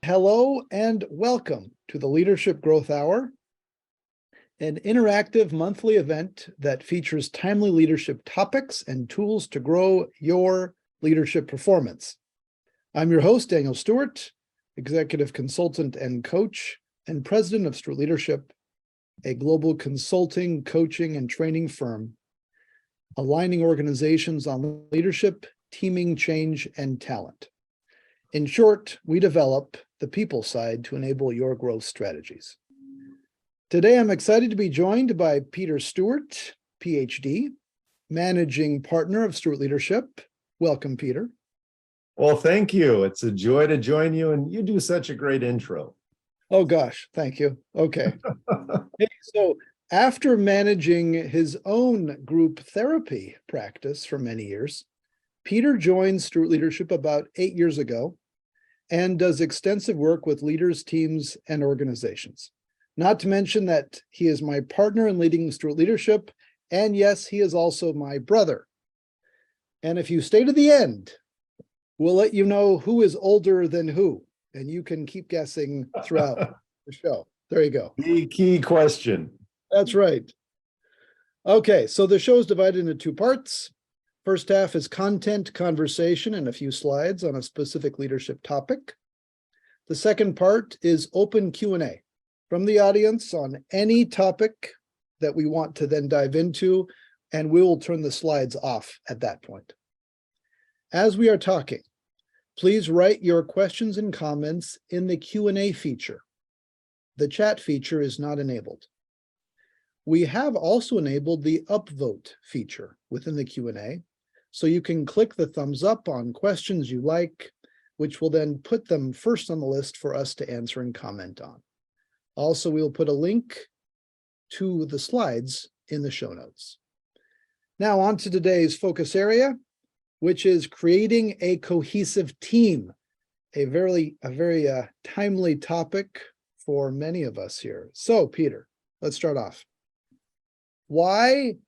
Hello and welcome to the Leadership Growth Hour, an interactive monthly event that features timely leadership topics and tools to grow your leadership performance. I'm your host, Daniel Stewart, executive consultant and coach, and president of Stewart Leadership, a global consulting, coaching, and training firm, aligning organizations on leadership, teaming, change, and talent. In short, we develop the people side to enable your growth strategies. Today, I'm excited to be joined by Peter Stewart, PhD, managing partner of Stewart Leadership. Welcome, Peter. Well, thank you. It's a joy to join you, and you do such a great intro. Oh, gosh, thank you. Okay. Hey, so after managing his own group therapy practice for many years, Peter joined Stewart Leadership about 8 years ago and does extensive work with leaders, teams, and organizations. Not to mention that he is my partner in leading Stewart Leadership, and yes, he is also my brother. And if you stay to the end, we'll let you know who is older than who, and you can keep guessing throughout the show. There you go. The key question. That's right. Okay, so the show is divided into two parts. First half is content, conversation, and a few slides on a specific leadership topic. The second part is open Q&A from the audience on any topic that we want to then dive into, and we will turn the slides off at that point. As we are talking, please write your questions and comments in the Q&A feature. The chat feature is not enabled. We have also enabled the upvote feature within the Q&A, so you can click the thumbs up on questions you like, which will then put them first on the list for us to answer and comment on. Also, we will put a link to the slides in the show notes. Now on to today's focus area, which is creating a cohesive team, a very timely topic for many of us here. So, Peter, let's start off. Why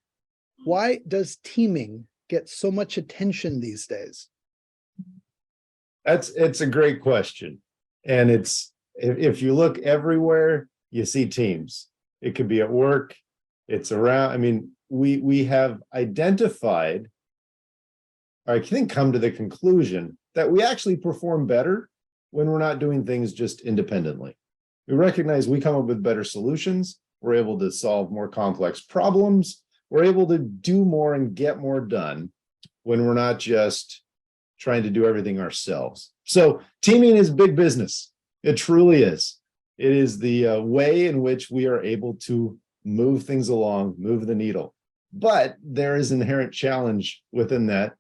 does teaming get so much attention these days? It's a great question. And it's if you look everywhere, you see teams. It could be at work, it's around. I mean, we have identified, or I think come to the conclusion that we actually perform better when we're not doing things just independently. We recognize we come up with better solutions. We're able to solve more complex problems. We're able to do more and get more done when we're not just trying to do everything ourselves. So teaming is big business. It truly is. It is the way in which we are able to move things along, move the needle. But there is inherent challenge within that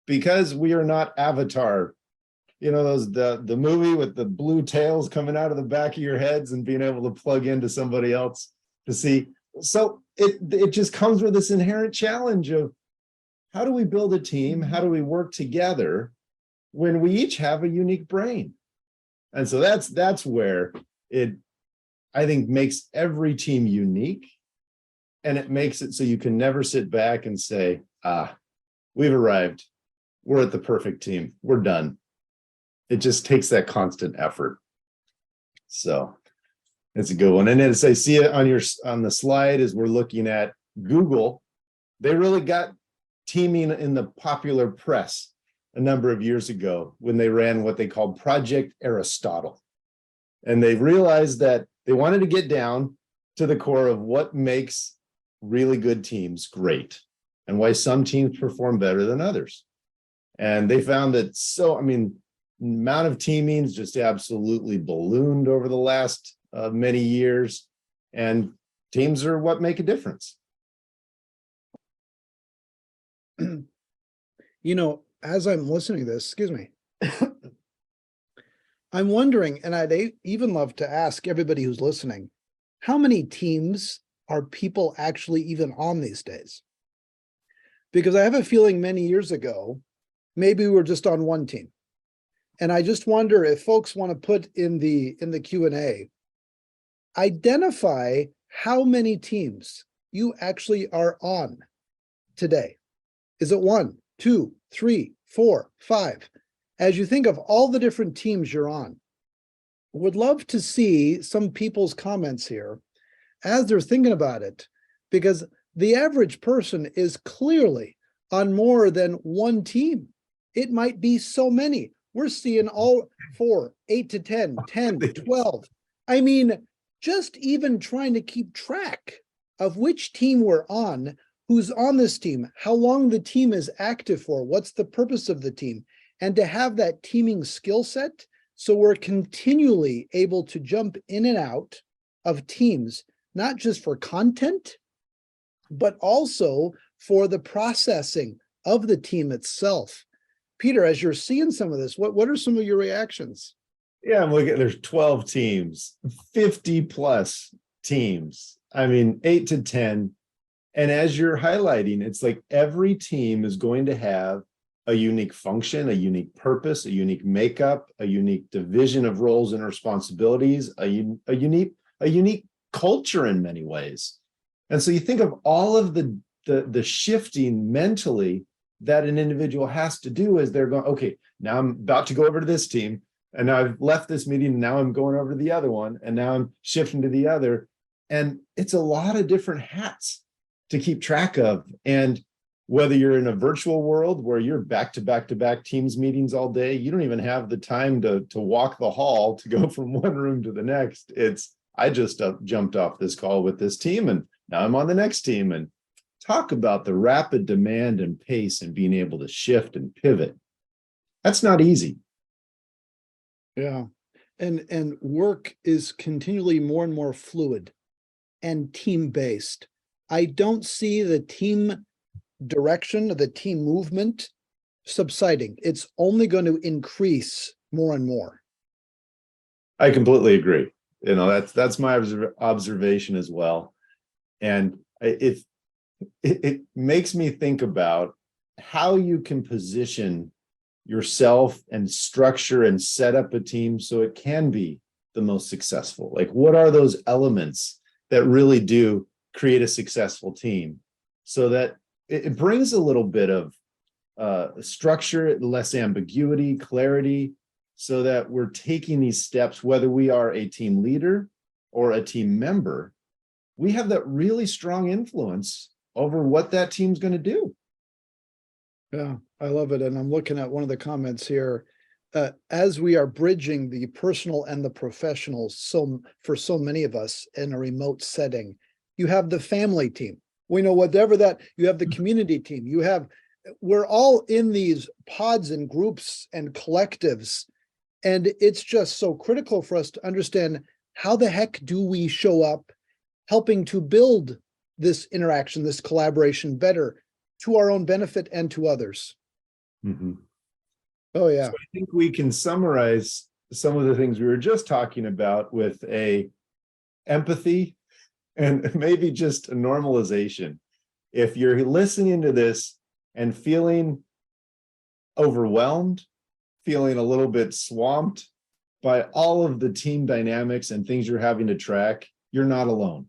because we are not Avatar. You know, the movie with the blue tails coming out of the back of your heads and being able to plug into somebody else to see. So it just comes with this inherent challenge of how do we build a team? How do we work together when we each have a unique brain? And so that's where it, I think, makes every team unique. And it makes it so you can never sit back and say, we've arrived. We're at the perfect team. We're done. It just takes that constant effort. So it's a good one. And as I see it on the slide, as we're looking at Google, they really got teaming in the popular press a number of years ago when they ran what they called Project Aristotle. And they realized that they wanted to get down to the core of what makes really good teams great and why some teams perform better than others. And they found that, amount of teamings just absolutely ballooned over the last many years, and teams are what make a difference. You know, as I'm listening to this, excuse me, I'm wondering, and I'd even love to ask everybody who's listening, how many teams are people actually even on these days? Because I have a feeling many years ago, maybe we were just on one team. And I just wonder if folks want to put in the Q&A, identify how many teams you actually are on today. Is it 1, 2, 3, 4, 5? As you think of all the different teams you're on, would love to see some people's comments here as they're thinking about it, because the average person is clearly on more than one team. It might be so many. We're seeing all 4, 8 to 10, 10, 12. I mean, just even trying to keep track of which team we're on, who's on this team, how long the team is active for, what's the purpose of the team, and to have that teaming skill set so we're continually able to jump in and out of teams, not just for content, but also for the processing of the team itself. Peter, as you're seeing some of this, what are some of your reactions? Yeah, I'm looking, there's 12 teams, 50 plus teams. I mean, 8 to 10. And as you're highlighting, it's like every team is going to have a unique function, a unique purpose, a unique makeup, a unique division of roles and responsibilities, a unique culture in many ways. And so you think of all of the shifting mentally that an individual has to do as they're going, okay, now I'm about to go over to this team, and now I've left this meeting, and now I'm going over to the other one, and now I'm shifting to the other. And it's a lot of different hats to keep track of. And whether you're in a virtual world where you're back to back to back teams meetings all day, you don't even have the time to walk the hall to go from one room to the next. I just jumped off this call with this team, and now I'm on the next team. And talk about the rapid demand and pace and being able to shift and pivot. That's not easy. Yeah. And work is continually more and more fluid and team-based. I don't see the team direction, the team movement subsiding. It's only going to increase more and more. I completely agree. You know, that's my observation as well. And it makes me think about how you can position yourself and structure and set up a team so it can be the most successful. Like, what are those elements that really do create a successful team, so that it brings a little bit of structure, less ambiguity, clarity, so that we're taking these steps, whether we are a team leader or a team member, we have that really strong influence over what that team's going to do. Yeah, I love it. And I'm looking at one of the comments here. As we are bridging the personal and the professional, for so many of us in a remote setting, you have the family team. We know whatever that, you have the community team. We're all in these pods and groups and collectives. And it's just so critical for us to understand, how the heck do we show up helping to build this interaction, this collaboration better to our own benefit and to others. Mm-hmm. Oh, yeah. So I think we can summarize some of the things we were just talking about with a empathy and maybe just a normalization. If you're listening to this and feeling overwhelmed, feeling a little bit swamped by all of the team dynamics and things you're having to track, you're not alone.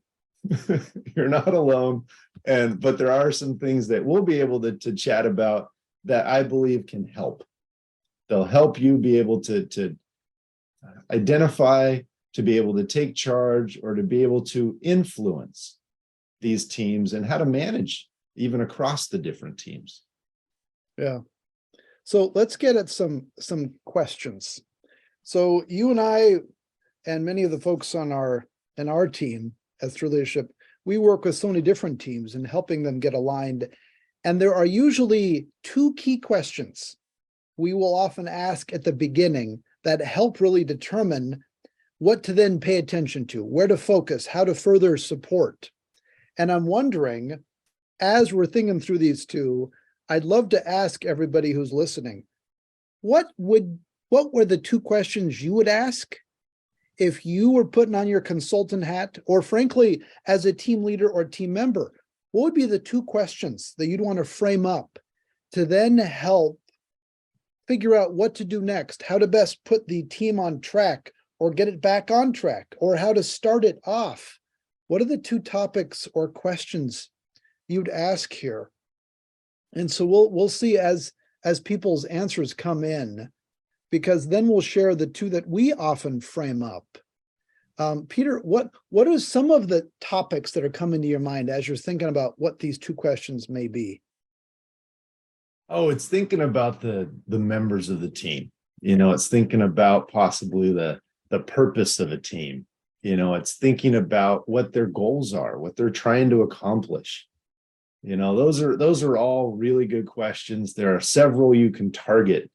You're not alone. But there are some things that we'll be able to chat about that I believe can help. They'll help you be able to identify, to be able to take charge, or to be able to influence these teams and how to manage even across the different teams. Yeah. So let's get at some questions. So you and I and many of the folks on our team as True Leadership, we work with so many different teams and helping them get aligned. And there are usually two key questions we will often ask at the beginning that help really determine what to then pay attention to, where to focus, how to further support. And I'm wondering, as we're thinking through these two, I'd love to ask everybody who's listening, what were the two questions you would ask if you were putting on your consultant hat, or frankly, as a team leader or team member? What would be the two questions that you'd want to frame up to then help figure out what to do next, how to best put the team on track or get it back on track, or how to start it off? What are the two topics or questions you'd ask here? And so we'll see as people's answers come in, because then we'll share the two that we often frame up. Peter, what are some of the topics that are coming to your mind as you're thinking about what these two questions may be? Oh, it's thinking about the members of the team. It's thinking about possibly the purpose of a team. It's thinking about what their goals are, what they're trying to accomplish. Those are all really good questions. There are several you can target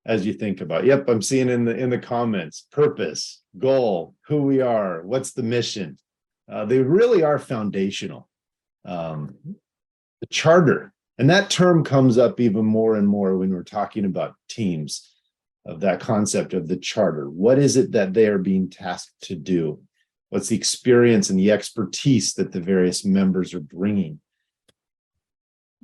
as you think about. Yep, I'm seeing in the comments, purpose, goal, who we are, what's the mission. They really are foundational. The charter, and that term comes up even more and more when we're talking about teams, of that concept of the charter. What is it that they are being tasked to do? What's the experience and the expertise that the various members are bringing?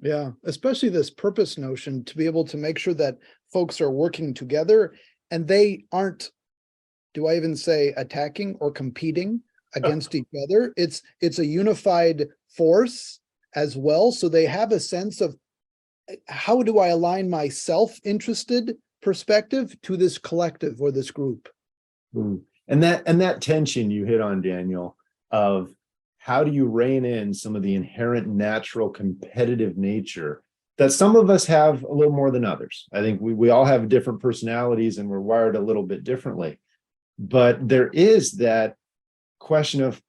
Yeah, especially this purpose notion, to be able to make sure that folks are working together and they aren't, do I even say attacking or competing against each other? It's a unified force as well. So they have a sense of, how do I align my self-interested perspective to this collective or this group? And that tension you hit on, Daniel, of how do you rein in some of the inherent natural competitive nature that some of us have a little more than others. I think we all have different personalities and we're wired a little bit differently. But there is that question of,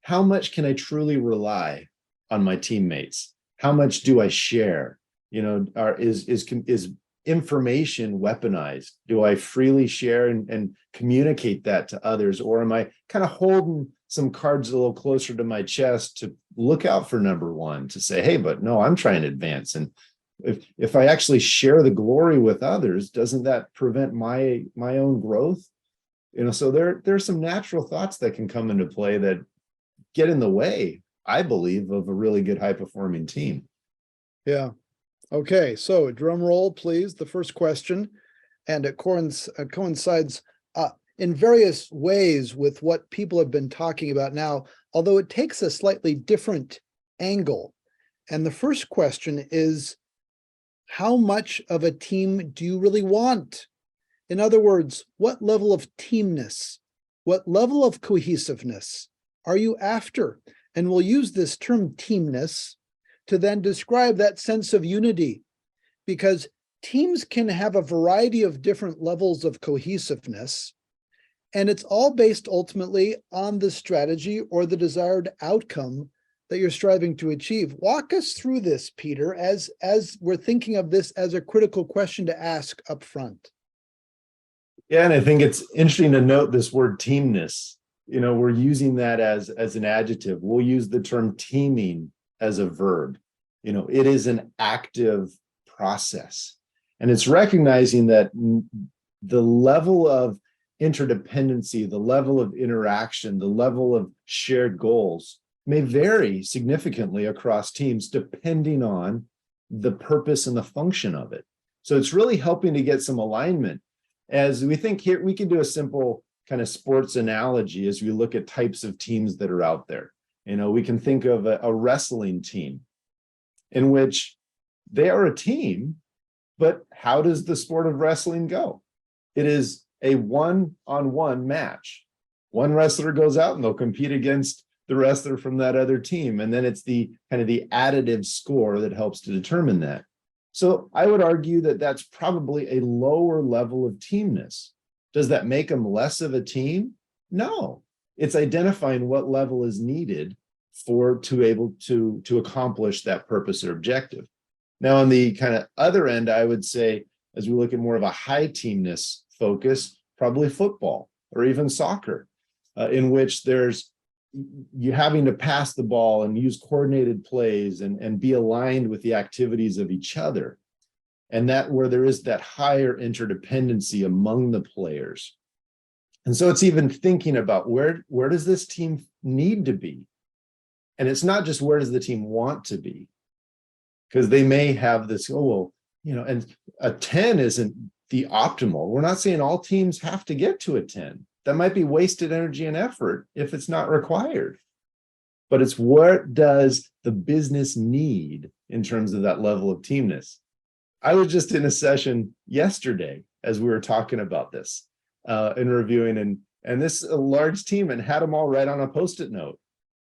how much can I truly rely on my teammates? How much do I share? Is information weaponized? Do I freely share and communicate that to others? Or am I kind of holding some cards a little closer to my chest to look out for number one, to say, hey, but no, I'm trying to advance. And if I actually share the glory with others, doesn't that prevent my own growth? So there's some natural thoughts that can come into play that get in the way, I believe, of a really good high performing team. Yeah. Okay. So drum roll, please. The first question, and it coincides in various ways with what people have been talking about now, although it takes a slightly different angle. And the first question is, how much of a team do you really want? In other words, what level of teamness, what level of cohesiveness are you after? And we'll use this term teamness to then describe that sense of unity, because teams can have a variety of different levels of cohesiveness. And it's all based ultimately on the strategy or the desired outcome that you're striving to achieve. Walk us through this, Peter, as we're thinking of this as a critical question to ask up front. Yeah, and I think it's interesting to note this word teamness. We're using that as an adjective. We'll use the term teaming as a verb. It is an active process. And it's recognizing that the level of interdependency, the level of interaction, the level of shared goals may vary significantly across teams depending on the purpose and the function of it. So it's really helping to get some alignment. As we think here, we can do a simple kind of sports analogy as we look at types of teams that are out there. We can think of a wrestling team in which they are a team, but how does the sport of wrestling go? It is a one-on-one match. One wrestler goes out and they'll compete against the wrestler from that other team. And then it's the kind of the additive score that helps to determine that. So I would argue that that's probably a lower level of teamness. Does that make them less of a team? No. It's identifying what level is needed to able to accomplish that purpose or objective. Now, on the kind of other end, I would say, as we look at more of a high teamness focus, probably football or even soccer, in which there's you having to pass the ball and use coordinated plays and be aligned with the activities of each other. And that where there is that higher interdependency among the players. And so it's even thinking about where does this team need to be? And it's not just where does the team want to be? Because they may have this, and a 10 isn't the optimal. We're not saying all teams have to get to a 10. That might be wasted energy and effort if it's not required. But it's what does the business need in terms of that level of teamness? I was just in a session yesterday as we were talking about this and reviewing, and this a large team, and had them all write on a Post-it note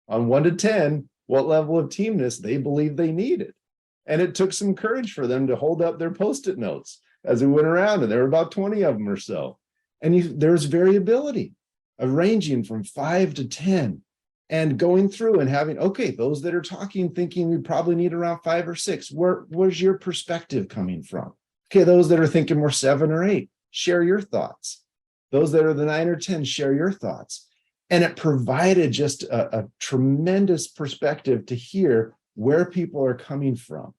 on 1 to 10 what level of teamness they believed they needed. And it took some courage for them to hold up their Post-it notes as we went around, and there were about 20 of them or so. And there's variability ranging from 5 to 10, and going through and having, okay, those that are talking, thinking we probably need around 5 or 6, where's your perspective coming from? Okay, those that are thinking more 7 or 8, share your thoughts. Those that are the 9 or 10, share your thoughts. And it provided just a tremendous perspective to hear where people are coming from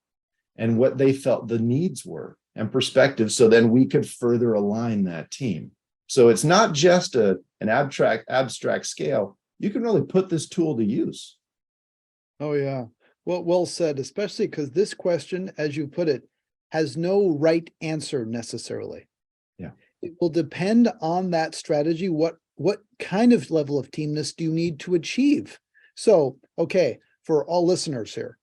and what they felt the needs were and perspective. So then we could further align that team. So it's not just an abstract scale. You can really put this tool to use. Oh, yeah. Well said, especially because this question, as you put it, has no right answer necessarily. Yeah. It will depend on that strategy. What kind of level of teamness do you need to achieve? So, okay, for all listeners here,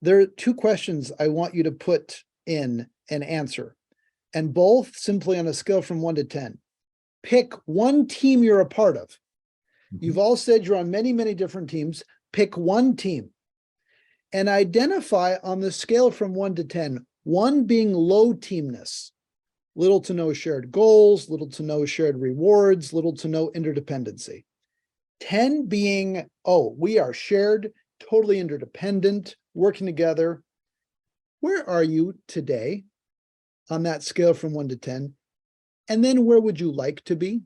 there are 2 questions I want you to put in an answer, and both simply on a scale from 1 to 10. Pick one team you're a part of. You've all said you're on many, many different teams. Pick one team and identify on the scale from 1 to 10, 1 being low teamness, little to no shared goals, little to no shared rewards, little to no interdependency. 10 being, oh, we are shared, totally interdependent, working together. Where are you today on that scale from 1 to 10? And then where would you like to be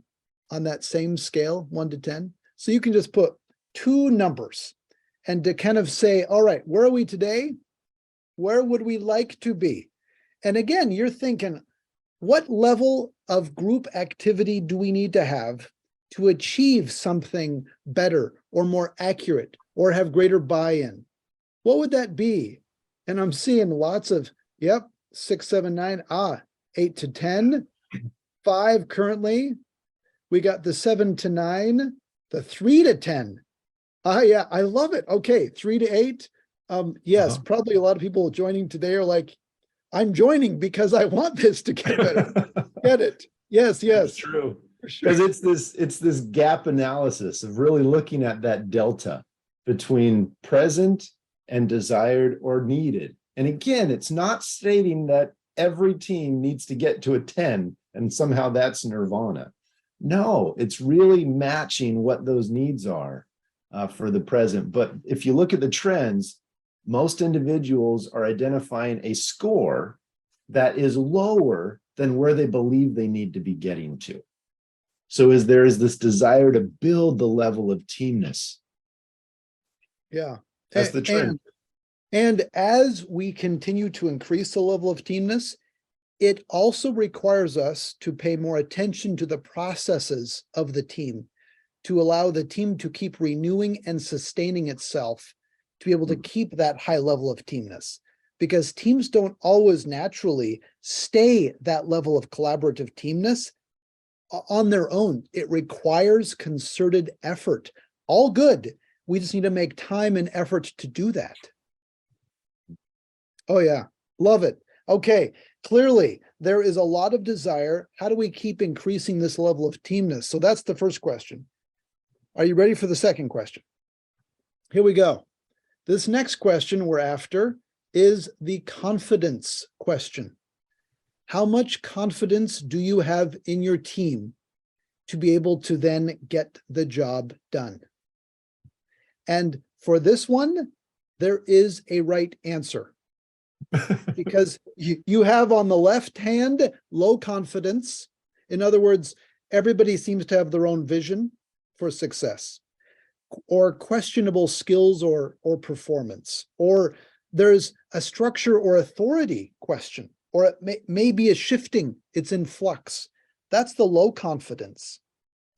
on that same scale, 1 to 10? So you can just put 2 numbers and to kind of say, all right, where are we today? Where would we like to be? And again, you're thinking, what level of group activity do we need to have to achieve something better or more accurate or have greater buy-in? What would that be? And I'm seeing lots of, 6, 7, 9, 8 to 10, 5 currently. We got the 7 to 9, the 3 to 10. Yeah, I love it. Okay, 3 to 8. Yes, probably a lot of people joining today are like, I'm joining because I want this to get better. Get it? Yes. That's true. Because it's this gap analysis of really looking at that delta between present and desired or needed. And again, it's not stating that every team needs to get to a 10 and somehow that's nirvana. No, it's really matching what those needs are for the present. But if you look at the trends, most individuals are identifying a score that is lower than where they believe they need to be getting to. So there is this desire to build the level of teamness. Yeah. That's the trend. And as we continue to increase the level of teamness, it also requires us to pay more attention to the processes of the team, to allow the team to keep renewing and sustaining itself, to be able to keep that high level of teamness. Because teams don't always naturally stay that level of collaborative teamness on their own. It requires concerted effort. All good. We just need to make time and effort to do that. Oh yeah, love it. Okay, clearly there is a lot of desire. How do we keep increasing this level of teamness? So that's the first question. Are you ready for the second question? Here we go. This next question we're after is the confidence question. How much confidence do you have in your team to be able to then get the job done? And for this one, there is a right answer. Because you have on the left hand, low confidence. In other words, everybody seems to have their own vision for success, or questionable skills or performance, or there's a structure or authority question, or it may be a shifting, it's in flux. That's the low confidence.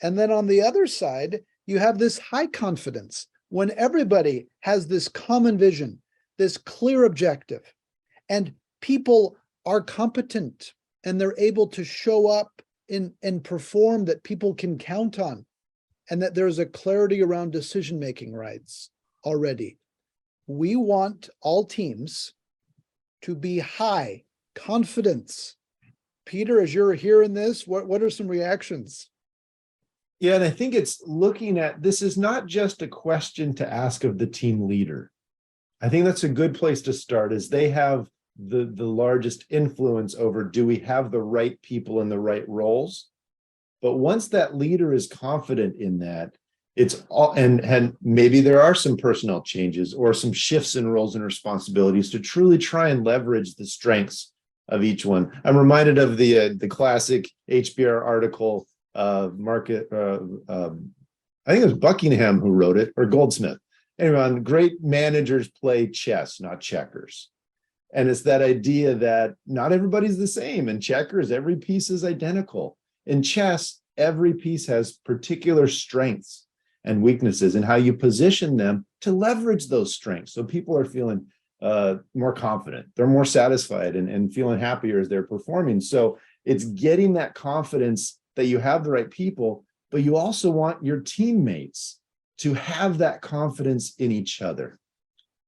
And then on the other side, you have this high confidence when everybody has this common vision, this clear objective, and people are competent and they're able to show up and perform that people can count on, and that there's a clarity around decision-making rights already. We want all teams to be high confidence Peter, as you're hearing this, what are some reactions? Yeah, and I think it's looking at this is not just a question to ask of the team leader. I think that's a good place to start, is they have the largest influence over, do we have the right people in the right roles? But once that leader is confident in that, it's all, and maybe there are some personnel changes or some shifts in roles and responsibilities to truly try and leverage the strengths of each one. I'm reminded of the classic HBR article, market. I think it was Buckingham who wrote it, or Goldsmith. Anyway, on great managers play chess, not checkers. And it's that idea that not everybody's the same. In checkers, every piece is identical. In chess, every piece has particular strengths and weaknesses, and how you position them to leverage those strengths. So people are feeling more confident. They're more satisfied and feeling happier as they're performing. So it's getting that confidence that you have the right people, but you also want your teammates to have that confidence in each other.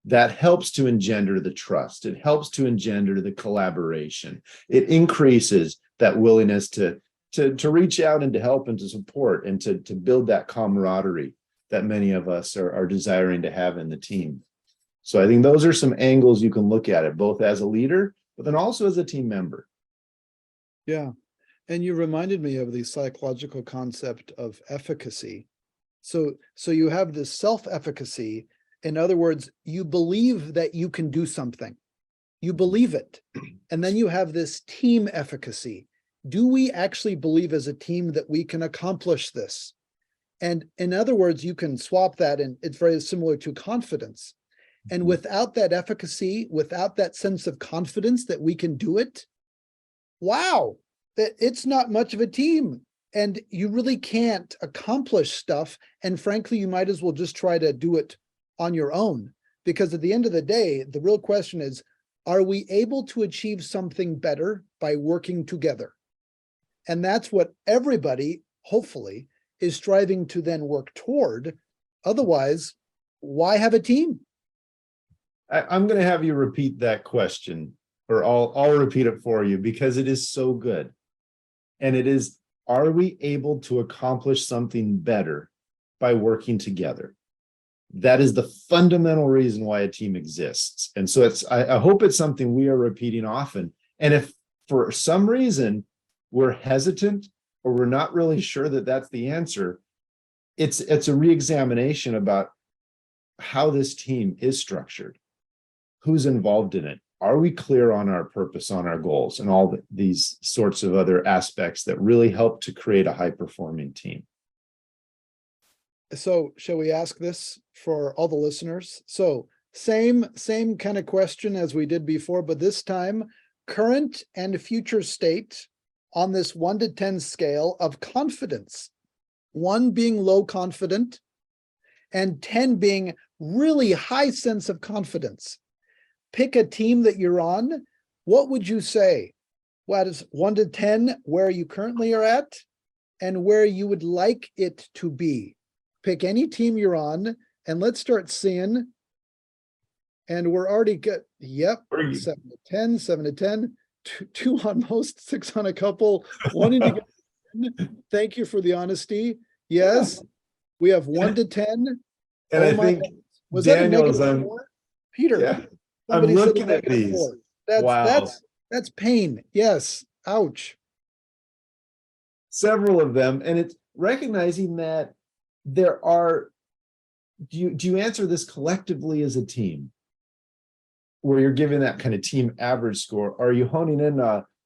That helps to engender the trust. It helps to engender the collaboration. It increases that willingness to reach out and to help and to support and to build that camaraderie that many of us are desiring to have in the team. So I think those are some angles you can look at it, both as a leader, but then also as a team member. Yeah. And you reminded me of the psychological concept of efficacy. So you have this self-efficacy. In other words, you believe that you can do something. You believe it. And then you have this team efficacy. Do we actually believe as a team that we can accomplish this? And in other words, you can swap that, and it's very similar to confidence. And without that efficacy, without that sense of confidence that we can do it, wow, it's not much of a team. And you really can't accomplish stuff. And frankly, you might as well just try to do it on your own. Because at the end of the day, the real question is, are we able to achieve something better by working together? And that's what everybody, hopefully, is striving to then work toward. Otherwise, why have a team? I'm going to have you repeat that question, or I'll repeat it for you, because it is so good. And it is, are we able to accomplish something better by working together? That is the fundamental reason why a team exists. And so I hope it's something we are repeating often. And if for some reason we're hesitant or we're not really sure that that's the answer, it's a reexamination about how this team is structured, who's involved in it. Are we clear on our purpose, on our goals, and all these sorts of other aspects that really help to create a high-performing team? So shall we ask this for all the listeners? So same kind of question as we did before, but this time current and future state on this 1 to 10 scale of confidence. 1 being low confident and 10 being really high sense of confidence. Pick a team that you're on. What would you say? What is 1 to 10 where you currently are at and where you would like it to be? Pick any team you're on and let's start seeing. And we're already good. Yep. 7 to 10, 7 to 10, 2 on most, 6 on a couple, wanting to get 10. Thank you for the honesty. Yes. We have 1 to 10. And I think was Daniel's that a -4? Peter. Yeah, I'm Somebody said looking at these. -4. Wow. That's pain. Yes. Ouch. Several of them. And it's recognizing that there are, do you answer this collectively as a team, where you're giving that kind of team average score? Are you honing in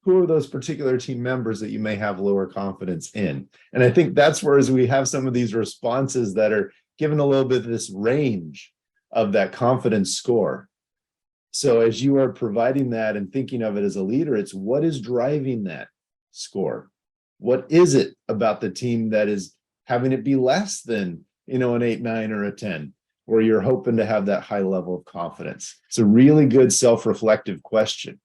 who are those particular team members that you may have lower confidence in? And I think that's where, as we have some of these responses that are given a little bit of this range of that confidence score. So as you are providing that and thinking of it as a leader, it's what is driving that score? What is it about the team that is having it be less than, an 8, 9, or a 10, where you're hoping to have that high level of confidence? It's a really good self-reflective question.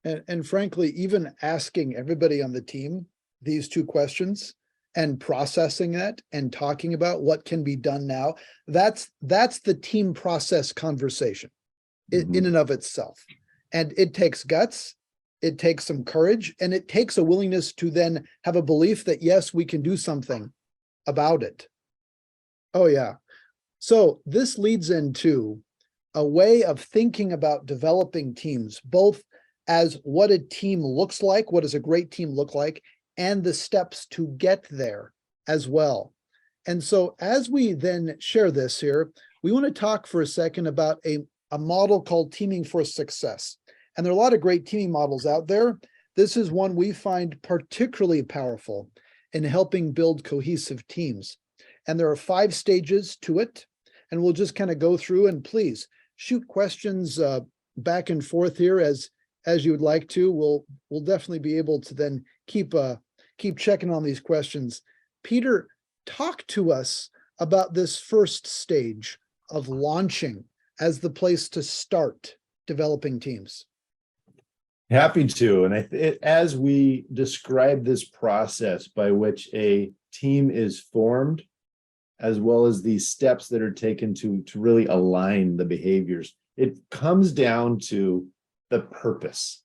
And frankly, even asking everybody on the team these 2 questions and processing that and talking about what can be done now, that's the team process conversation in and of itself. And it takes guts. it takes some courage, and it takes a willingness to then have a belief that, yes, we can do something about it. Oh, yeah. So this leads into a way of thinking about developing teams, both as what a team looks like, what does a great team look like, and the steps to get there as well. And so as we then share this here, we want to talk for a second about a model called teaming for success. And there are a lot of great teaming models out there. This is one we find particularly powerful in helping build cohesive teams. And there are 5 stages to it. And we'll just kind of go through, and please shoot questions back and forth here as you would like to. We'll definitely be able to then keep checking on these questions. Peter, talk to us about this first stage of launching as the place to start developing teams. Happy to. And as we describe this process by which a team is formed, as well as these steps that are taken to really align the behaviors, it comes down to the purpose.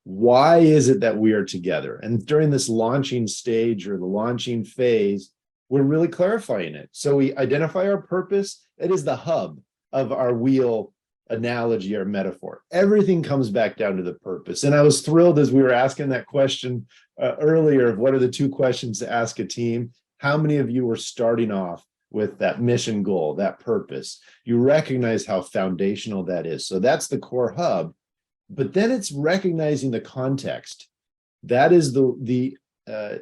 Why is it that we are together? And during this launching stage or the launching phase, we're really clarifying it. So we identify our purpose. It is the hub of our wheel analogy or metaphor. Everything comes back down to the purpose. And I was thrilled as we were asking that question earlier of what are the 2 questions to ask a team. How many of you were starting off with that mission goal, that purpose? You recognize how foundational that is. So that's the core hub. But then it's recognizing the context. That is the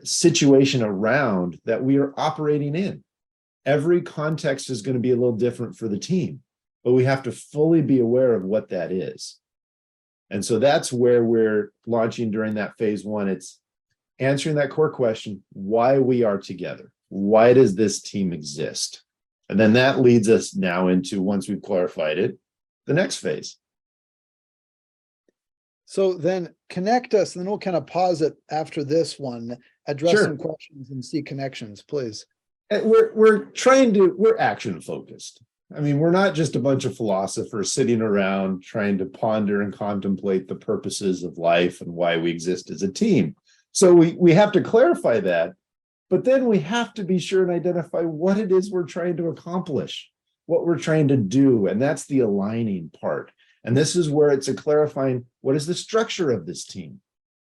situation around that we are operating in. Every context is going to be a little different for the team, but we have to fully be aware of what that is. And so that's where we're launching during that phase 1. It's answering that core question, why we are together. Why does this team exist? And then that leads us now into, once we've clarified it, the next phase. So then connect us, and then we'll kind of pause it after this one, address some questions and see connections, please. We're action focused. I mean, we're not just a bunch of philosophers sitting around trying to ponder and contemplate the purposes of life and why we exist as a team. So we have to clarify that, but then we have to be sure and identify what it is we're trying to accomplish, what we're trying to do. And that's the aligning part. And this is where it's a clarifying, what is the structure of this team?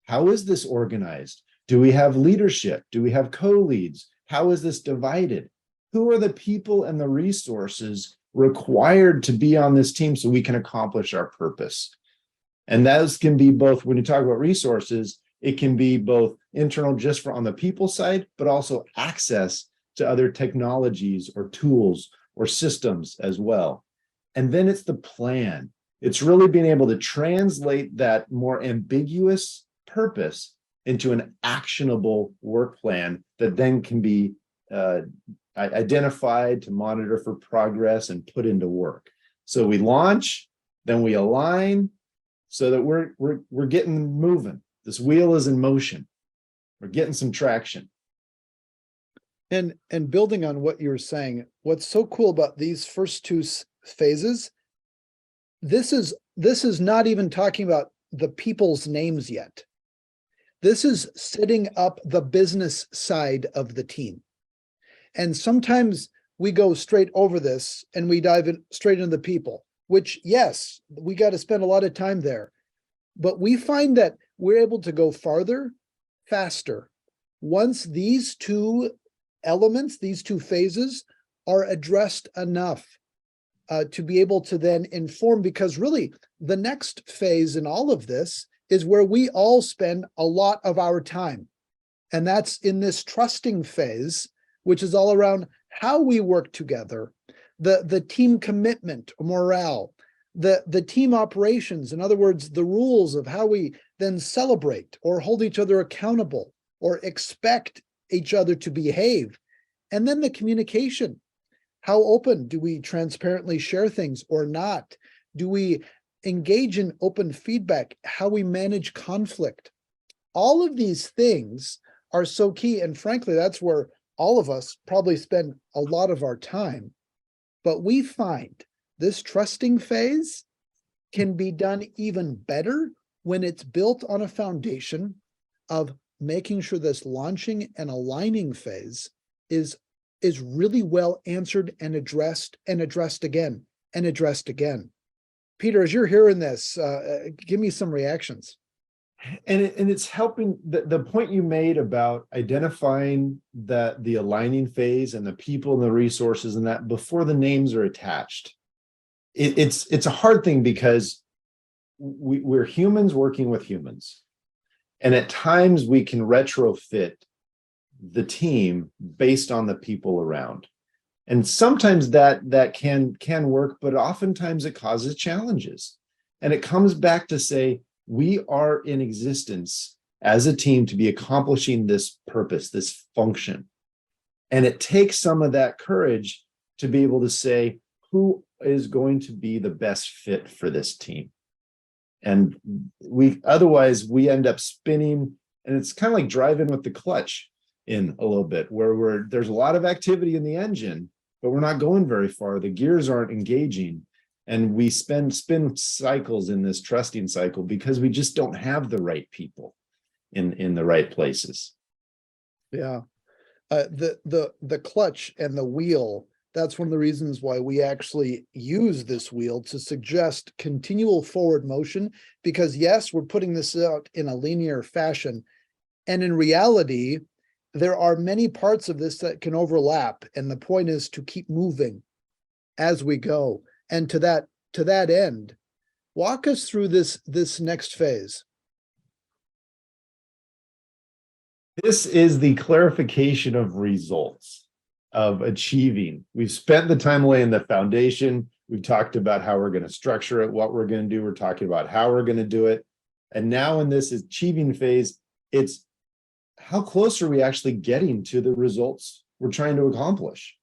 How is this organized? Do we have leadership? Do we have co-leads? How is this divided? Who are the people and the resources required to be on this team so we can accomplish our purpose? And those can be both, when you talk about resources, it can be both internal just for on the people side, but also access to other technologies or tools or systems as well. And then it's the plan. It's really being able to translate that more ambiguous purpose into an actionable work plan that then can be identified to monitor for progress and put into work. So we launch, then we align so that we're getting moving. This wheel is in motion. We're getting some traction. And building on what you were saying, what's so cool about these first 2 phases, this is not even talking about the people's names yet. This is setting up the business side of the team. And sometimes we go straight over this and we dive in straight into the people, which, yes, we got to spend a lot of time there. But we find that we're able to go farther, faster, once these 2 elements, these 2 phases are addressed enough to be able to then inform, because really the next phase in all of this is where we all spend a lot of our time. And that's in this trusting phase, which is all around how we work together, the team commitment, morale, the team operations, in other words, the rules of how we then celebrate or hold each other accountable or expect each other to behave. And then the communication. How open do we transparently share things or not? Do we engage in open feedback? How we manage conflict? All of these things are so key. And frankly, that's where all of us probably spend a lot of our time. But we find this trusting phase can be done even better when it's built on a foundation of making sure this launching and aligning phase is really well answered and addressed again and addressed again. Peter, as you're hearing this, give me some reactions. And it's helping the point you made about identifying the aligning phase and the people and the resources and that before the names are attached. It's a hard thing because we're humans working with humans. And at times we can retrofit the team based on the people around. And sometimes that can work, but oftentimes it causes challenges. And it comes back to say, we are in existence as a team to be accomplishing this purpose, this function. And it takes some of that courage to be able to say, who is going to be the best fit for this team? And otherwise we end up spinning, and it's kind of like driving with the clutch in a little bit, where there's a lot of activity in the engine, but we're not going very far. The gears aren't engaging. And we spin cycles in this trusting cycle because we just don't have the right people in the right places. Yeah. The clutch and the wheel, that's one of the reasons why we actually use this wheel to suggest continual forward motion, because yes, we're putting this out in a linear fashion. And in reality, there are many parts of this that can overlap. And the point is to keep moving as we go. And to that end, walk us through this next phase. This is the clarification of results, of achieving. We've spent the time laying the foundation. We've talked about how we're going to structure it, what we're going to do. We're talking about how we're going to do it. And now in this achieving phase, it's how close are we actually getting to the results we're trying to accomplish?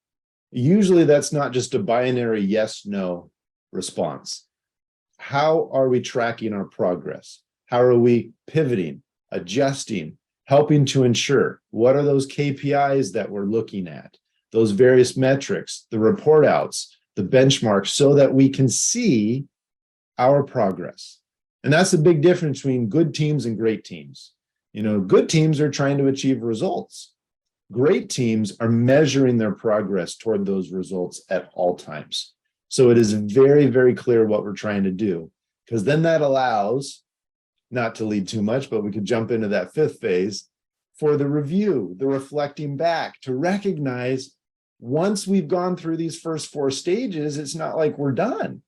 Usually that's not just a binary yes, no response. How are we tracking our progress? How are we pivoting, adjusting, helping to ensure? What are those KPIs that we're looking at? Those various metrics, the report outs, the benchmarks, so that we can see our progress. And that's the big difference between good teams and great teams. You know, good teams are trying to achieve results. Great teams are measuring their progress toward those results at all times. So it is very, very clear what we're trying to do, because then that allows, not to lead too much, but we could jump into that fifth phase for the review, the reflecting back, to recognize once we've gone through these first four stages, it's not like we're done.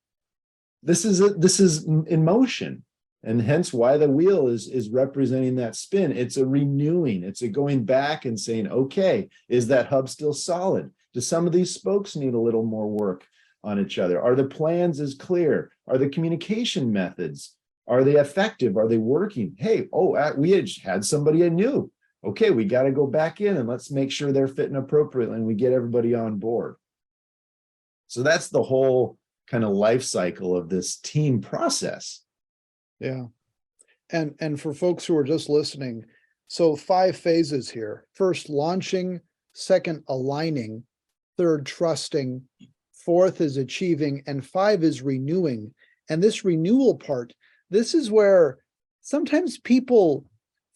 This is in motion. And hence why the wheel is representing that spin. It's a renewing. It's a going back and saying, okay, is that hub still solid? Do some of these spokes need a little more work on each other? Are the plans as clear? Are the communication methods, are they effective? Are they working? Hey, we had somebody I knew. Okay, we got to go back in and let's make sure they're fitting appropriately and we get everybody on board. So that's the whole kind of life cycle of this team process. Yeah. And for folks who are just listening, so 5 phases here. First, launching. Second, aligning. Third, trusting. Fourth is achieving. And 5 is renewing. And this renewal part, this is where sometimes people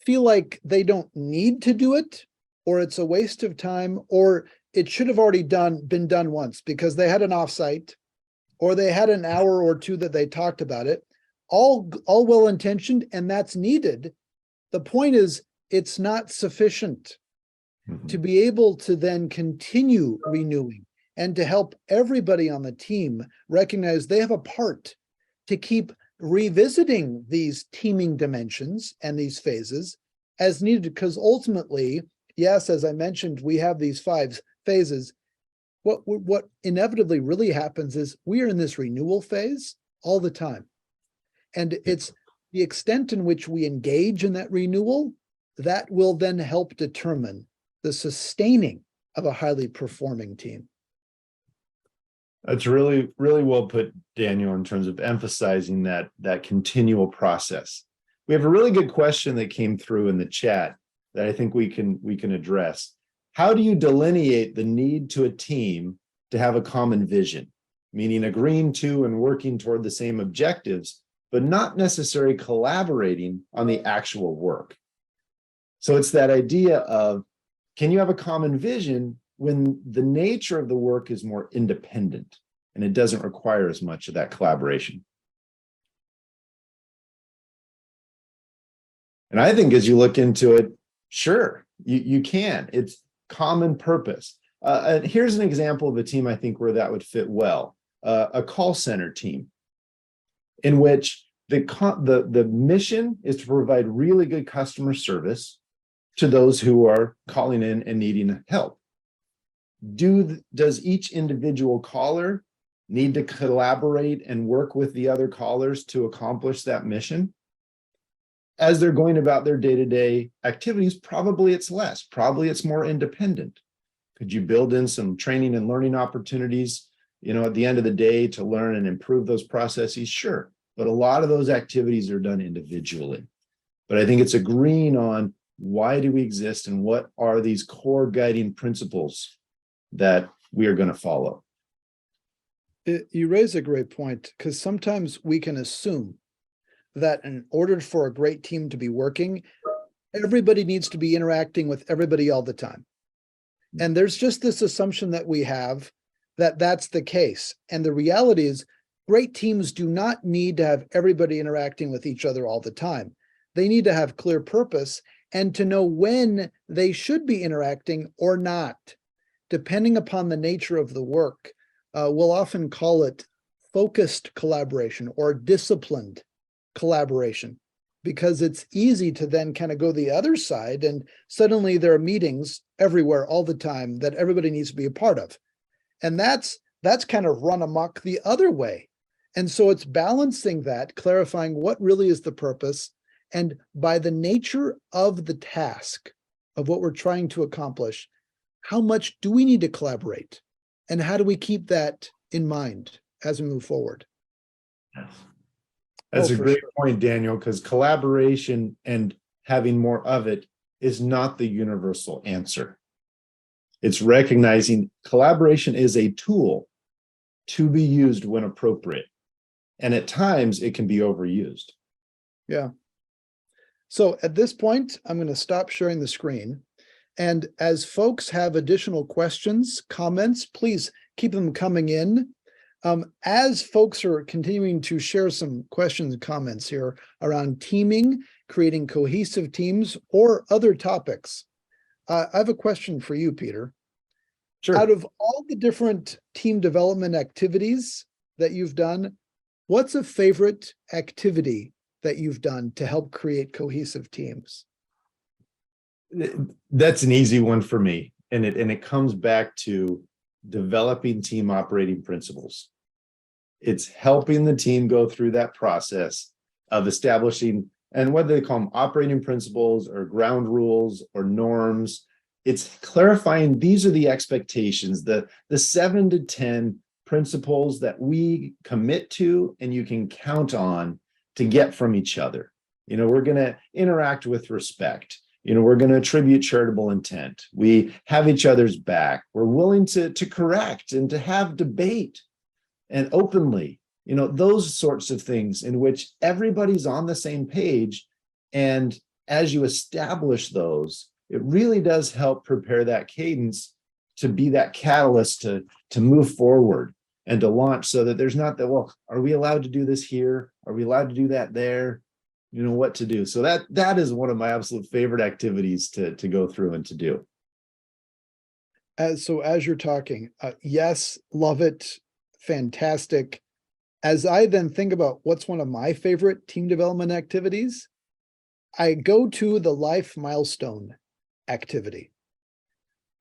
feel like they don't need to do it, or it's a waste of time, or it should have already been done once because they had an offsite, or they had an hour or two that they talked about it. All well-intentioned, and that's needed. The point is, it's not sufficient to be able to then continue renewing and to help everybody on the team recognize they have a part to keep revisiting these teaming dimensions and these phases as needed. Because ultimately, yes, as I mentioned, we have these 5 phases. What inevitably really happens is we are in this renewal phase all the time. And it's the extent in which we engage in that renewal that will then help determine the sustaining of a highly performing team. That's really, really well put, Daniel, in terms of emphasizing that continual process. We have a really good question that came through in the chat that I think we can address. How do you delineate the need to a team to have a common vision, meaning agreeing to and working toward the same objectives, but not necessarily collaborating on the actual work. So it's that idea of, can you have a common vision when the nature of the work is more independent and it doesn't require as much of that collaboration? And I think as you look into it, sure, you can. It's common purpose. And here's an example of a team I think where that would fit well. A call center team in which the mission is to provide really good customer service to those who are calling in and needing help. Does each individual caller need to collaborate and work with the other callers to accomplish that mission? As they're going about their day-to-day activities, probably it's less, probably it's more independent. Could you build in some training and learning opportunities, at the end of the day to learn and improve those processes? Sure. But a lot of those activities are done individually. But I think it's agreeing on why do we exist and what are these core guiding principles that we are going to follow. You raise a great point, because sometimes we can assume that in order for a great team to be working, everybody needs to be interacting with everybody all the time. And there's just this assumption that we have that that's the case. And the reality is, great teams do not need to have everybody interacting with each other all the time. They need to have clear purpose and to know when they should be interacting or not, depending upon the nature of the work. We'll often call it focused collaboration or disciplined collaboration, because it's easy to then kind of go the other side and suddenly there are meetings everywhere all the time that everybody needs to be a part of. And that's kind of run amok the other way. And so it's balancing that, clarifying what really is the purpose, and by the nature of the task of what we're trying to accomplish, how much do we need to collaborate? And how do we keep that in mind as we move forward? Yes. That's a great point, Daniel, because collaboration and having more of it is not the universal answer. It's recognizing collaboration is a tool to be used when appropriate. And at times it can be overused. Yeah. So at this point, I'm going to stop sharing the screen. And as folks have additional questions, comments, please keep them coming in. As folks are continuing to share some questions and comments here around teaming, creating cohesive teams, or other topics, I have a question for you, Peter. Sure. Out of all the different team development activities that you've done, what's a favorite activity that you've done to help create cohesive teams? That's an easy one for me. And it comes back to developing team operating principles. It's helping the team go through that process of establishing, and whether they call them operating principles or ground rules or norms, it's clarifying these are the expectations, the 7 to 10 principles that we commit to and you can count on to get from each other. We're going to interact with respect. We're going to attribute charitable intent. We have each other's back. We're willing to correct and to have debate and openly, those sorts of things in which everybody's on the same page. And as you establish those, it really does help prepare that cadence to be that catalyst to move forward and to launch, so that there's not that, well, are we allowed to do this here? Are we allowed to do that there? What to do. So that is one of my absolute favorite activities to go through and to do. So as you're talking, yes, love it. Fantastic. As I then think about what's one of my favorite team development activities, I go to the life milestone activity,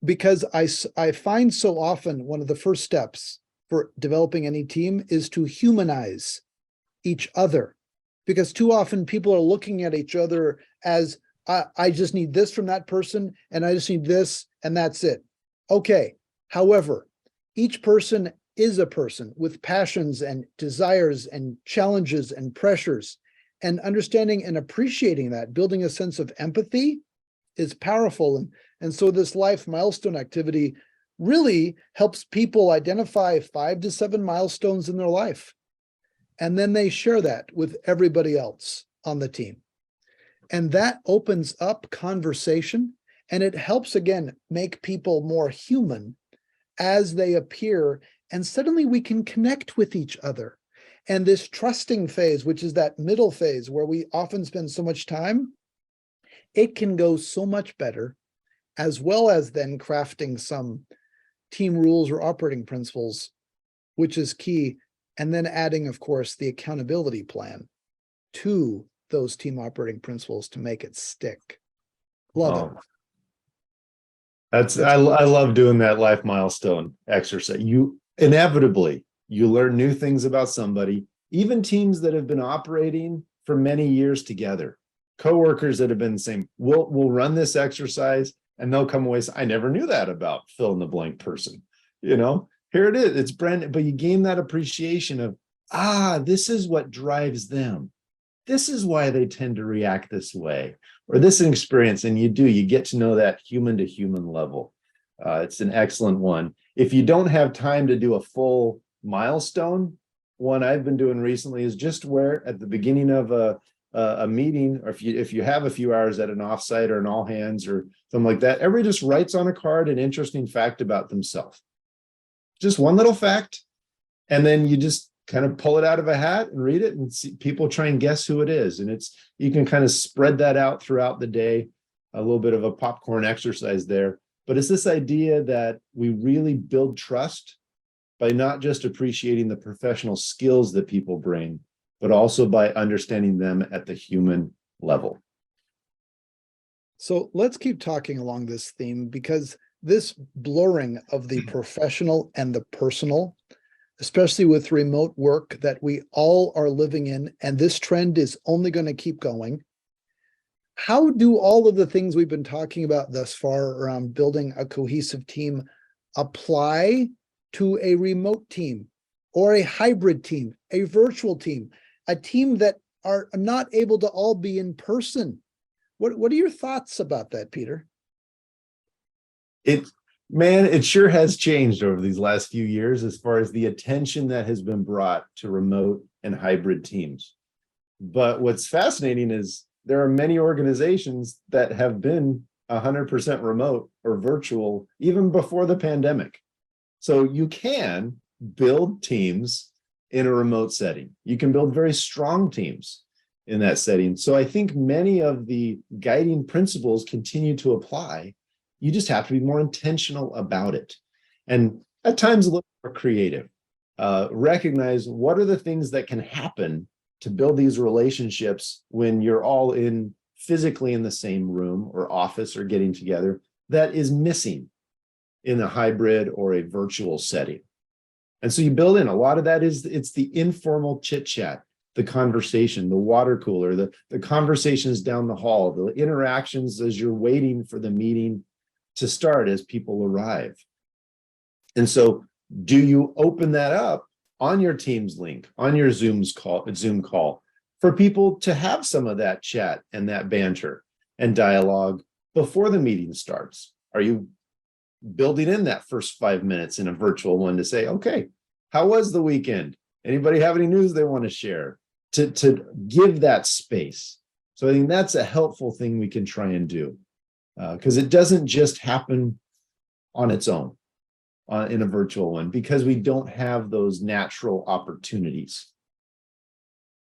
because I find so often one of the first steps for developing any team is to humanize each other. Because too often people are looking at each other as, I just need this from that person, and I just need this, and that's it. Okay. However, each person is a person with passions and desires and challenges and pressures, and understanding and appreciating that, building a sense of empathy is powerful. And so this life milestone activity really helps people identify 5 to 7 milestones in their life. And then they share that with everybody else on the team. And that opens up conversation, and it helps, again, make people more human as they appear. And suddenly we can connect with each other. And this trusting phase, which is that middle phase where we often spend so much time, it can go so much better, as well as then crafting some team rules or operating principles, which is key. And then adding, of course, the accountability plan to those team operating principles to make it stick. Love it. I love doing that life milestone exercise. You inevitably, you learn new things about somebody, even teams that have been operating for many years together, coworkers that have been the same. We'll run this exercise and they'll come away and say, I never knew that about fill in the blank person. Here it is, it's brand, but you gain that appreciation of, this is what drives them. This is why they tend to react this way, or this experience. And you get to know that human to human level. It's an excellent one. If you don't have time to do a full milestone, one I've been doing recently is just where at the beginning of a meeting, or if you have a few hours at an offsite or an all hands or something like that, everybody just writes on a card an interesting fact about themselves. Just one little fact. And then you just kind of pull it out of a hat and read it, and see people try and guess who it is. And you can kind of spread that out throughout the day, a little bit of a popcorn exercise there. But it's this idea that we really build trust by not just appreciating the professional skills that people bring, but also by understanding them at the human level. So let's keep talking along this theme, because this blurring of the professional and the personal, especially with remote work that we all are living in, and this trend is only going to keep going. How do all of the things we've been talking about thus far around building a cohesive team apply to a remote team or a hybrid team, a virtual team, a team that are not able to all be in person? What are your thoughts about that, Peter? It sure has changed over these last few years as far as the attention that has been brought to remote and hybrid teams. But what's fascinating is there are many organizations that have been 100% remote or virtual even before the pandemic. So you can build teams in a remote setting. You can build very strong teams in that setting. So I think many of the guiding principles continue to apply. You just have to be more intentional about it. And at times a little more creative. Recognize what are the things that can happen to build these relationships when you're all physically in the same room or office or getting together that is missing in a hybrid or a virtual setting. And so you build in a lot of that it's the informal chit chat, the conversation, the water cooler, the conversations down the hall, the interactions as you're waiting for the meeting to start as people arrive. And so do you open that up on your Teams link, on your Zoom call for people to have some of that chat and that banter and dialogue before the meeting starts? Are you building in that first 5 minutes in a virtual one to say, okay, how was the weekend? Anybody have any news they want to share? To give that space. So I think that's a helpful thing we can try and do. Because it doesn't just happen on its own in a virtual one, because we don't have those natural opportunities.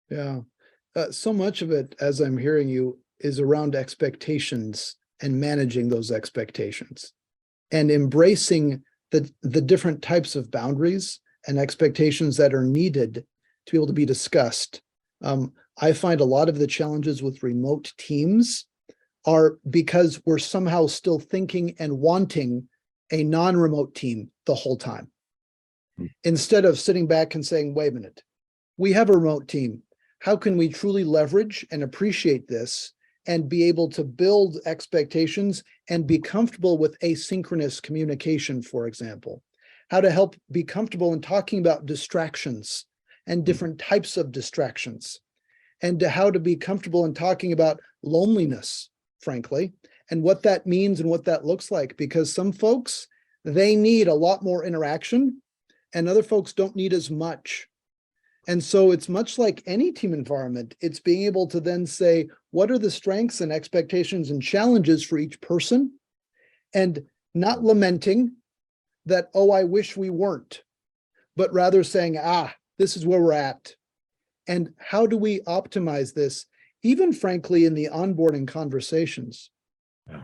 Yeah. So much of it, as I'm hearing you, is around expectations and managing those expectations and embracing the different types of boundaries and expectations that are needed to be able to be discussed. I find a lot of the challenges with remote teams are because we're somehow still thinking and wanting a non-remote team the whole time. Instead of sitting back and saying, wait a minute, we have a remote team. How can we truly leverage and appreciate this and be able to build expectations and be comfortable with asynchronous communication, for example? How to help be comfortable in talking about distractions and different types of distractions, and to how to be comfortable in talking about loneliness, frankly, and what that means and what that looks like, because some folks, they need a lot more interaction and other folks don't need as much. And so it's much like any team environment. It's being able to then say, what are the strengths and expectations and challenges for each person? And not lamenting that, oh, I wish we weren't, but rather saying, this is where we're at. And how do we optimize this? Even frankly, in the onboarding conversations,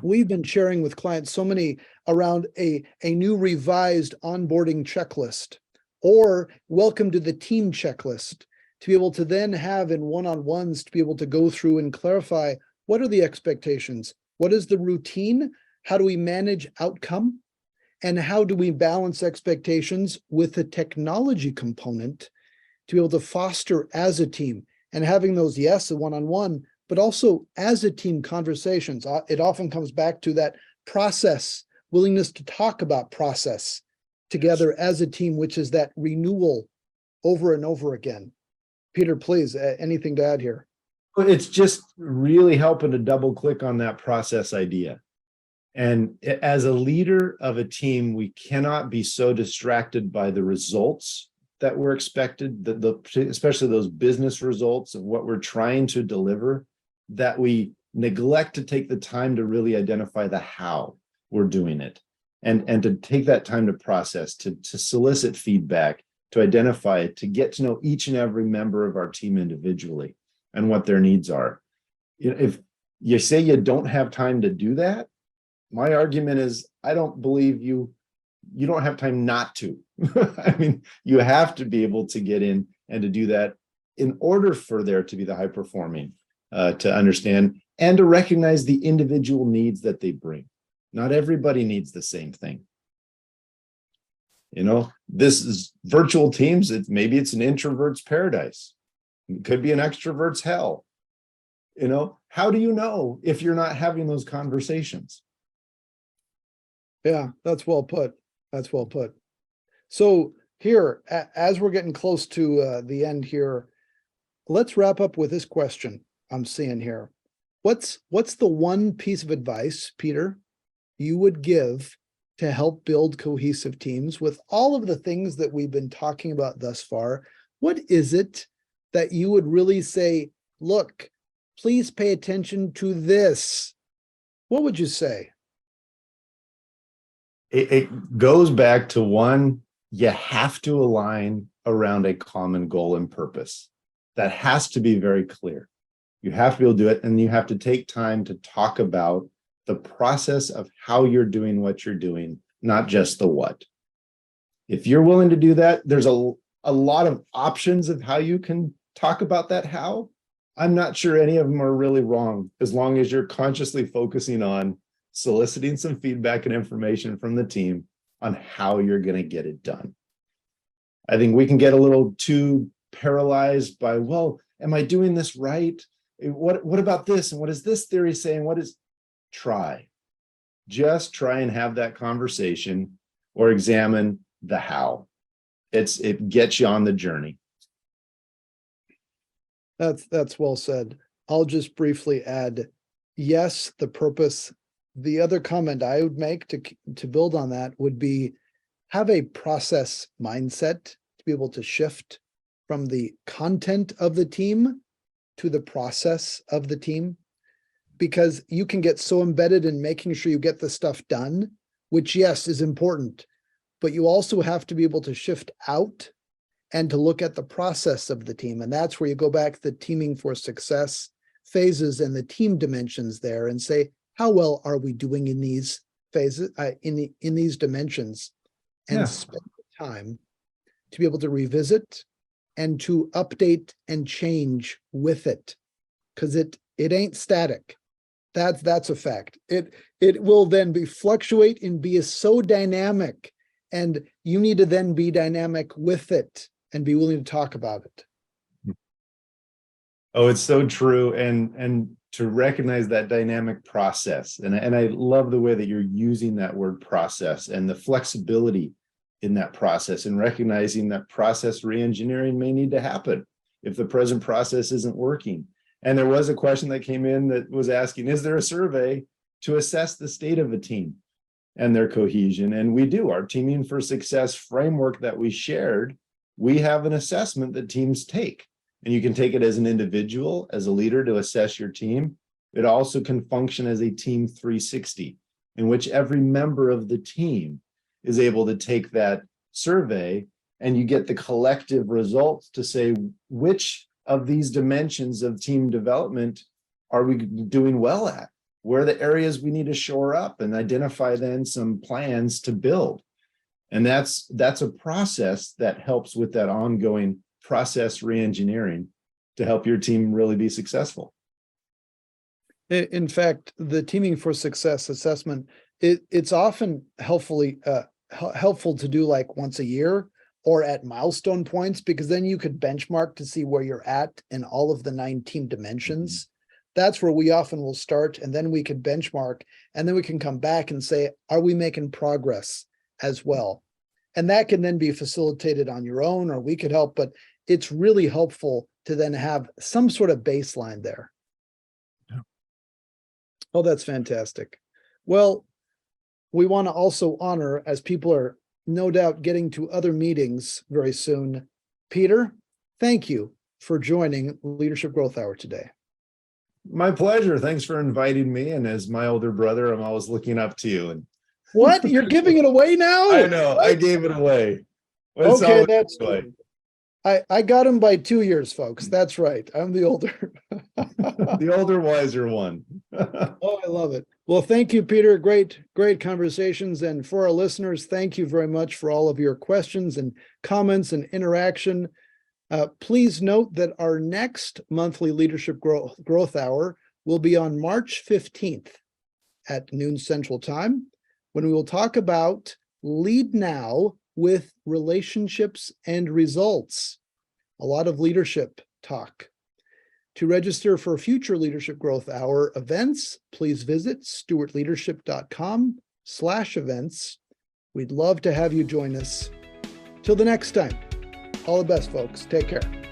we've been sharing with clients so many around a new revised onboarding checklist or welcome to the team checklist, to be able to then have in one-on-ones to be able to go through and clarify, what are the expectations? What is the routine? How do we manage outcome? And how do we balance expectations with the technology component to be able to foster as a team, and having those, yes, a one-on-one, but also as a team conversations. It often comes back to that process, willingness to talk about process together as a team, which is that renewal over and over again. Peter, please, anything to add here? It's just really helping to double click on that process idea. And as a leader of a team, we cannot be so distracted by the results that we're expected, especially those business results of what we're trying to deliver, that we neglect to take the time to really identify the how we're doing it, and to take that time to process, to solicit feedback, to identify it, to get to know each and every member of our team individually and what their needs are. If you say you don't have time to do that, my argument is, I don't believe you don't have time not to. I mean, you have to be able to get in and to do that in order for there to be the high performing, to understand and to recognize the individual needs that they bring. Not everybody needs the same thing. This is virtual teams. Maybe it's an introvert's paradise. It could be an extrovert's hell. How do you know if you're not having those conversations? Yeah, that's well put. That's well put. So here, as we're getting close to the end here, let's wrap up with this question I'm seeing here. What's the one piece of advice, Peter, you would give to help build cohesive teams with all of the things that we've been talking about thus far? What is it that you would really say, look, please pay attention to this? What would you say? It goes back to one, you have to align around a common goal and purpose. That has to be very clear. You have to be able to do it, and you have to take time to talk about the process of how you're doing what you're doing, not just the what. If you're willing to do that, there's a lot of options of how you can talk about that how. I'm not sure any of them are really wrong, as long as you're consciously focusing on soliciting some feedback and information from the team on how you're going to get it done. I think we can get a little too paralyzed by, well, am I doing this right? What about this? And what is this theory saying? Just try and have that conversation or examine the how. It gets you on the journey. That's well said. I'll just briefly add, yes, the purpose. The other comment I would make to build on that would be, have a process mindset to be able to shift from the content of the team to the process of the team, because you can get so embedded in making sure you get the stuff done, which, yes, is important, but you also have to be able to shift out and to look at the process of the team. And that's where you go back to the teaming for success phases and the team dimensions there, and say, how well are we doing in these phases, in these dimensions, and spend the time to be able to revisit and to update and change with it, because it ain't static. That's a fact. It will then fluctuate and be so dynamic, and you need to then be dynamic with it and be willing to talk about it. Oh, it's so true. And to recognize that dynamic process. And I love the way that you're using that word process and the flexibility in that process, and recognizing that process reengineering may need to happen if the present process isn't working. And there was a question that came in that was asking, is there a survey to assess the state of a team and their cohesion? And we do. Our Teaming for Success framework that we shared we have an assessment that teams take. And you can take it as an individual, as a leader to assess your team. It also can function as a team 360, in which every member of the team is able to take that survey and you get the collective results to say which of these dimensions of team development are we doing well at? Where are the areas we need to shore up, and identify then some plans to build. And that's a process that helps with that ongoing process reengineering to help your team really be successful. In fact, the Teaming for Success assessment, it's often helpful to do like once a year or at milestone points, because then you could benchmark to see where you're at in all of the 9 team dimensions. That's where we often will start, and then we could benchmark, and then we can come back and say, are we making progress as well? And that can then be facilitated on your own, or we could help, but it's really helpful to then have some sort of baseline there. Yeah. Oh, that's fantastic. Well, we want to also honor, as people are no doubt getting to other meetings very soon, Peter, thank you for joining Leadership Growth Hour today. My pleasure. Thanks for inviting me. And as my older brother, I'm always looking up to you. And what? You're giving it away now? I know. I gave it away. Okay, that's good. I got him by 2 years, folks. That's right. I'm the older. The older, wiser one. Oh, I love it. Well, thank you, Peter. Great conversations. And for our listeners, thank you very much for all of your questions and comments and interaction. Please note that our next monthly Leadership Growth Hour will be on March 15th at noon Central Time, when we will talk about Lead Now with relationships and results. A lot of leadership talk. To register for future Leadership Growth Hour events, please visit stewartleadership.com/events. We'd love to have you join us. Till the next time, all the best, folks. Take care.